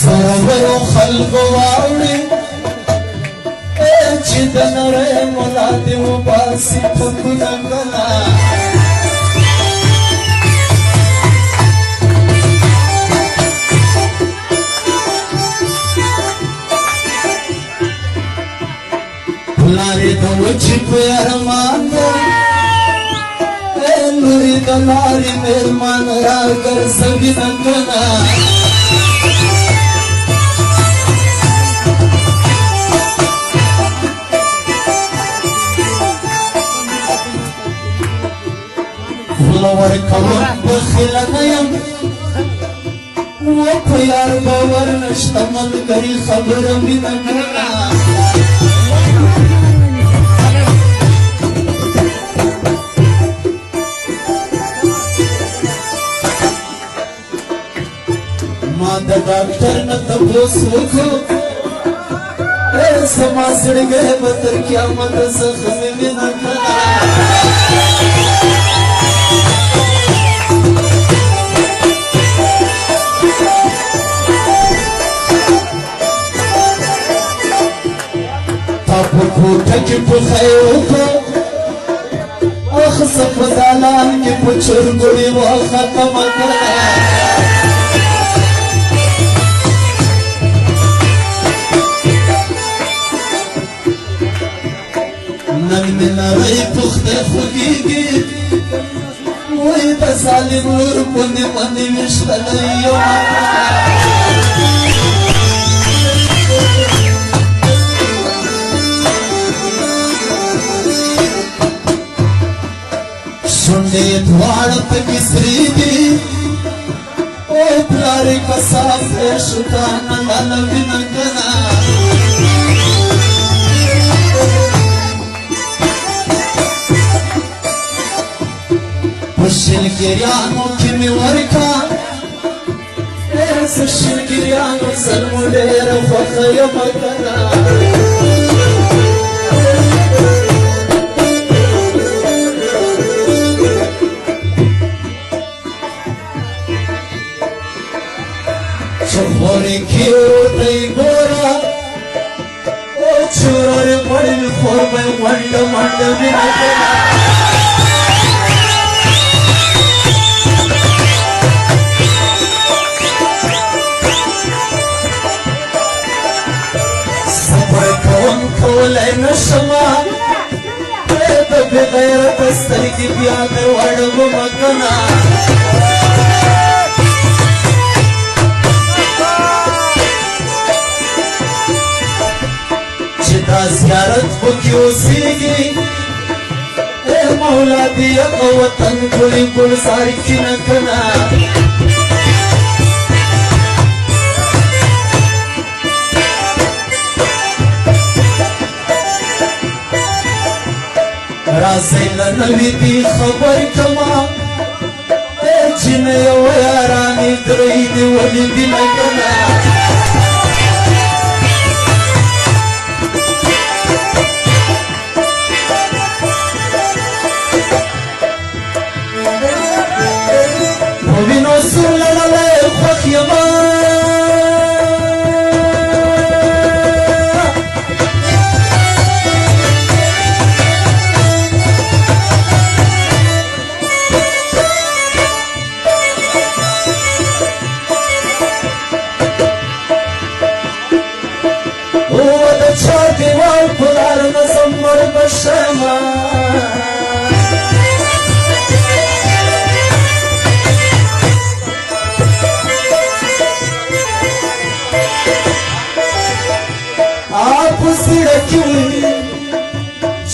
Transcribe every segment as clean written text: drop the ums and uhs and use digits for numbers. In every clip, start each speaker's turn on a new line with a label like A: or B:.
A: سرور خلق واوړي چې د نړۍ مولا دې وباسي ټکونه کله لارې د وچې په ارمان ده لورې د لارې مېرمان راګرځوي نه کنه خوله ورکوم بخیله نه یم و په یار باور نشته ملګري خبره مې نه کنه ما د ډاکټر نه تپوس وکړو زما زړګی به تر قیامت زخمي مې نه کړه تا په کوټه کې پخی وکړو اخ زه په دالان کې په چرګوړي وختمه کړه نن مې نړۍ پخته خوږېږي وایي د ظالم لور باندې باندې ویشتلی یم شونډې یې دواړه پکې سرې دي او پلار یې کساف دی شوکانه لالوي نه کنه شلګریانو کې مې ورکا زه شلګریانو سر مو ډېره خوښه یم کنه چې غوړې کې ورته یې ګوره او چورې غوړې خور به یې غونډه منډه مې نه کړه کولای نشمه د بې غیرته سترګې بیا مې وړومه کنه چې دا زیارت پکې اوسېږي مولا دې هغه وطن ګلې ګلزار کړي نه کنه راځئ له نوي دي خبر کما چې نه یو یارانې درې دې ولې دي نه کنه په وینو سور لړلی خوښ یمه پلار نظم مر بشما آپ سڑکی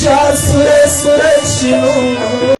A: چار سورے سورے شنو